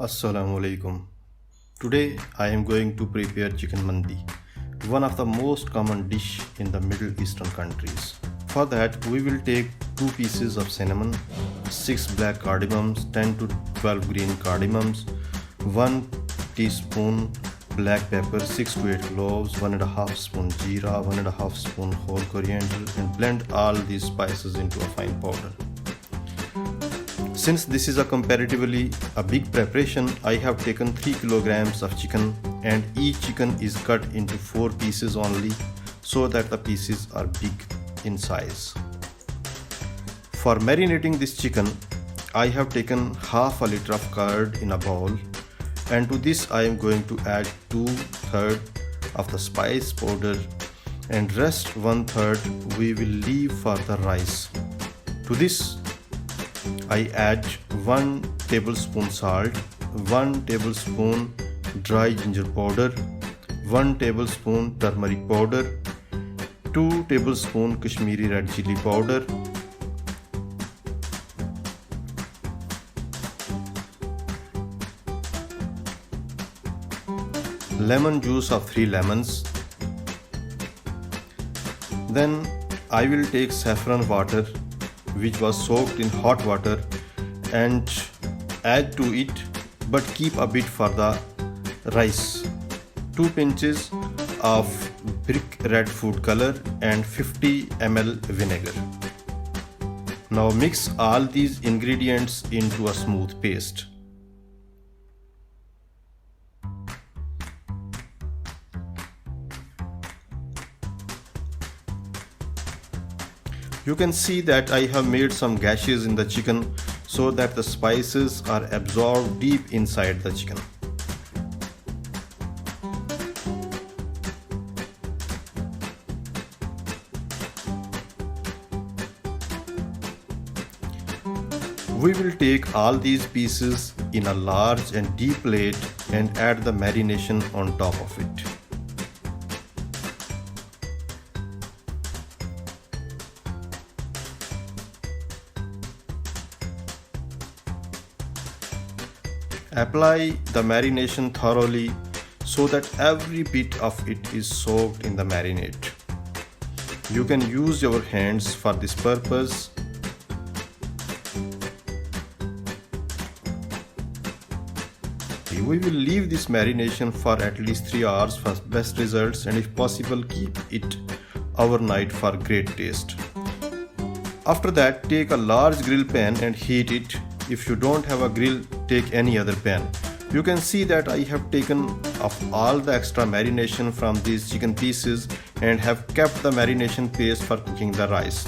Assalamu alaikum. Today I am going to prepare chicken mandi, one of the most common dish in the Middle Eastern countries. For that we will take 2 pieces of cinnamon, 6 black cardamoms, 10 to 12 green cardamoms, 1 teaspoon black pepper, 6 to 8 cloves, 1.5 spoon jeera, 1.5 spoon whole coriander, and blend all these spices into a fine powder. Since this is a comparatively a big preparation, I have taken 3 kilograms of chicken, and each chicken is cut into 4 pieces only so that the pieces are big in size. For marinating this chicken, I have taken half a liter of curd in a bowl, and to this I am going to add 2/3 of the spice powder, and rest 1/3 we will leave for the rice. To this I add 1 tablespoon salt, 1 tablespoon dry ginger powder, 1 tablespoon turmeric powder, 2 tablespoon Kashmiri red chili powder, lemon juice of 3 lemons. Then I will take saffron water which was soaked in hot water and add to it, but keep a bit for the rice. 2 pinches of brick red food color and 50 ml vinegar. Now mix all these ingredients into a smooth paste. You can see that I have made some gashes in the chicken so that the spices are absorbed deep inside the chicken. We will take all these pieces in a large and deep plate and add the marination on top of it. Apply the marination thoroughly so that every bit of it is soaked in the marinade. You can use your hands for this purpose. We will leave this marination for at least 3 hours for best results, and if possible keep it overnight for great taste. After that, take a large grill pan and heat it. If you don't have a grill, take any other pan. You can see that I have taken off all the extra marination from these chicken pieces and have kept the marination paste for cooking the rice.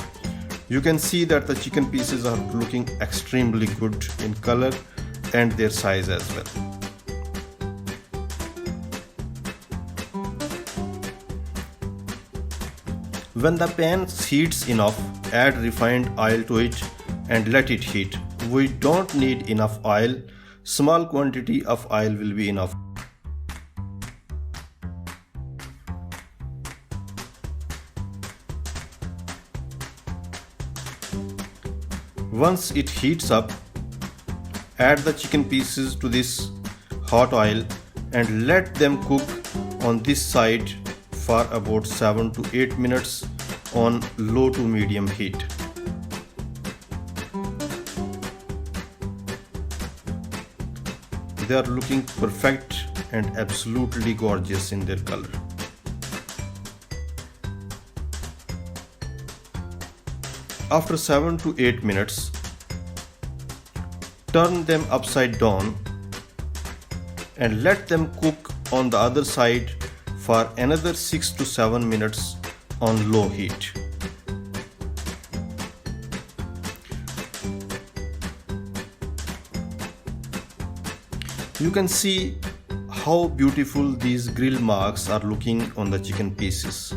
You can see that the chicken pieces are looking extremely good in color and their size as well. When the pan heats enough, add refined oil to it and let it heat. We don't need enough oil. Small quantity of oil will be enough. Once it heats up, add the chicken pieces to this hot oil and let them cook on this side for about 7 to 8 minutes on low to medium heat. They are looking perfect and absolutely gorgeous in their color. After 7 to 8 minutes, turn them upside down and let them cook on the other side for another 6 to 7 minutes on low heat. You can see how beautiful these grill marks are looking on the chicken pieces.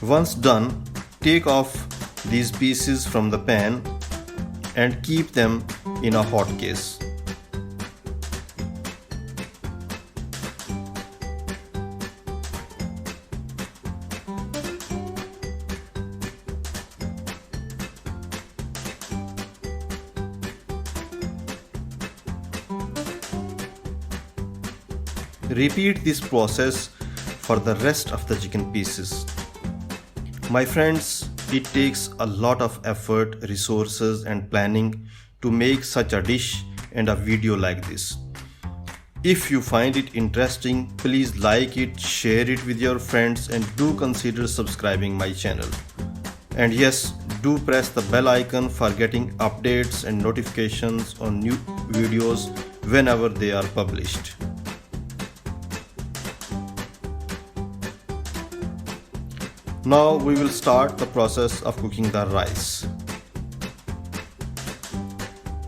Once done, take off these pieces from the pan and keep them in a hot case. Repeat this process for the rest of the chicken pieces. My friends, it takes a lot of effort, resources and planning to make such a dish and a video like this. If you find it interesting, please like it, share it with your friends and do consider subscribing my channel. And yes, do press the bell icon for getting updates and notifications on new videos whenever they are published. Now we will start the process of cooking the rice.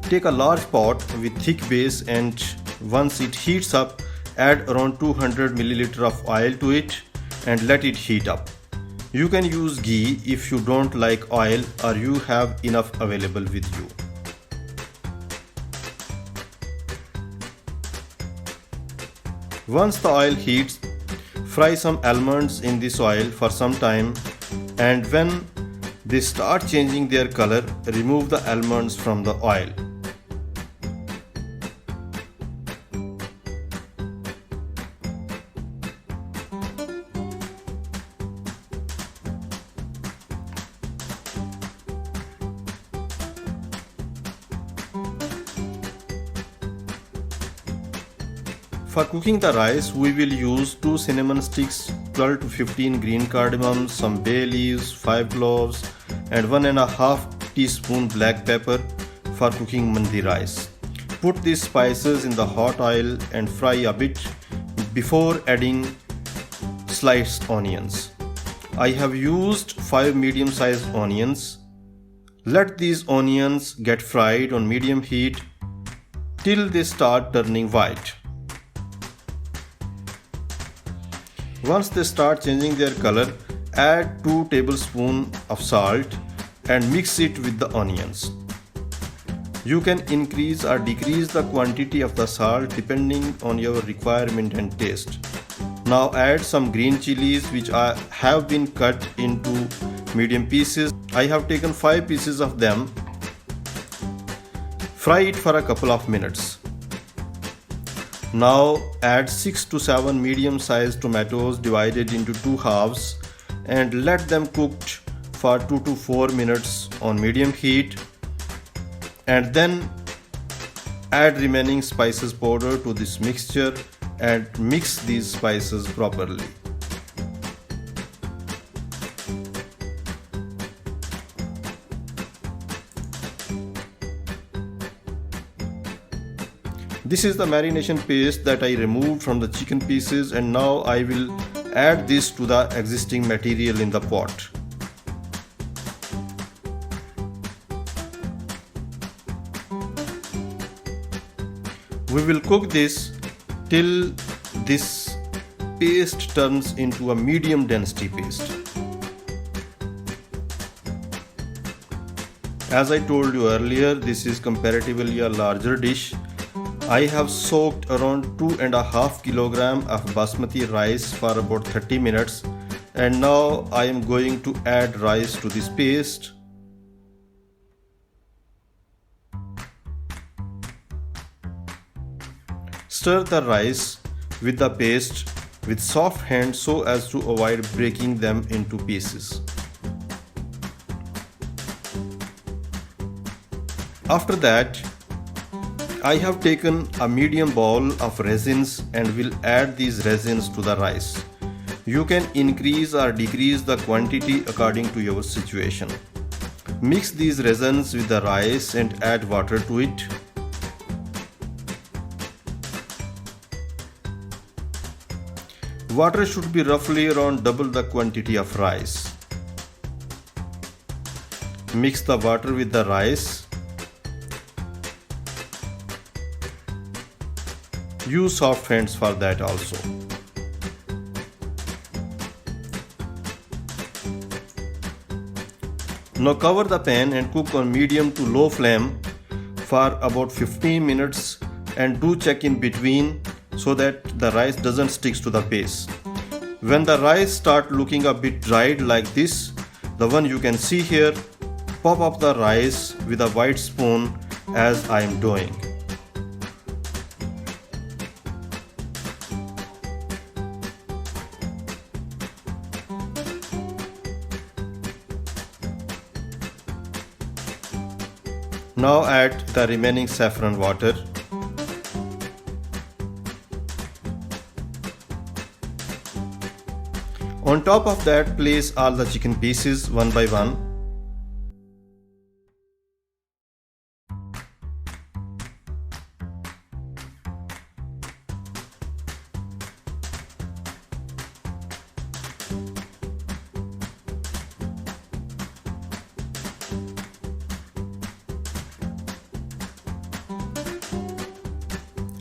Take a large pot with thick base and once it heats up, add around 200 ml of oil to it and let it heat up. You can use ghee if you don't like oil or you have enough available with you. Once the oil heats, fry some almonds in this oil for some time and when they start changing their color, remove the almonds from the oil. For cooking the rice, we will use 2 cinnamon sticks, 12 to 15 green cardamom, some bay leaves, 5 cloves and 1.5 teaspoon black pepper for cooking mandi rice. Put these spices in the hot oil and fry a bit before adding sliced onions. I have used 5 medium-sized onions. Let these onions get fried on medium heat till they start turning white. Once they start changing their color, add 2 tablespoons of salt and mix it with the onions. You can increase or decrease the quantity of the salt depending on your requirement and taste. Now add some green chilies which have been cut into medium pieces. I have taken 5 pieces of them. Fry it for a couple of minutes. Now add 6 to 7 medium-sized tomatoes divided into 2 halves and let them cook for 2 to 4 minutes on medium heat and then add remaining spices powder to this mixture and mix these spices properly. This is the marination paste that I removed from the chicken pieces and now I will add this to the existing material in the pot. We will cook this till this paste turns into a medium density paste. As I told you earlier, this is comparatively a larger dish. I have soaked around 2.5 kg of basmati rice for about 30 minutes and now I am going to add rice to this paste. Stir the rice with the paste with soft hands so as to avoid breaking them into pieces. After that, I have taken a medium bowl of resins and will add these resins to the rice. You can increase or decrease the quantity according to your situation. Mix these resins with the rice and add water to it. Water should be roughly around double the quantity of rice. Mix the water with the rice. Use soft hands for that also. Now cover the pan and cook on medium to low flame for about 15 minutes and do check in between so that the rice doesn't stick to the base. When the rice start looking a bit dried like this, the one you can see here, pop up the rice with a wide spoon as I am doing. Now add the remaining saffron water. On top of that, place all the chicken pieces one by one.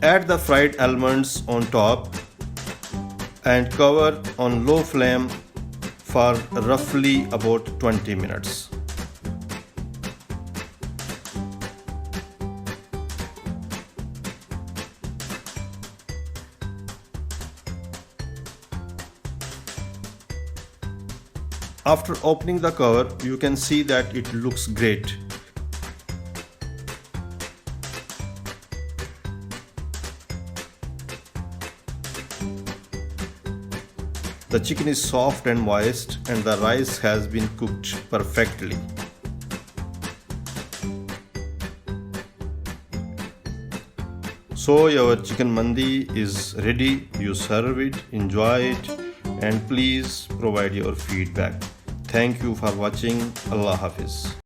Add the fried almonds on top and cover on low flame for roughly about 20 minutes. After opening the cover, you can see that it looks great. The chicken is soft and moist, and the rice has been cooked perfectly. So your chicken mandi is ready. You serve it, enjoy it, and please provide your feedback. Thank you for watching. Allah Hafiz.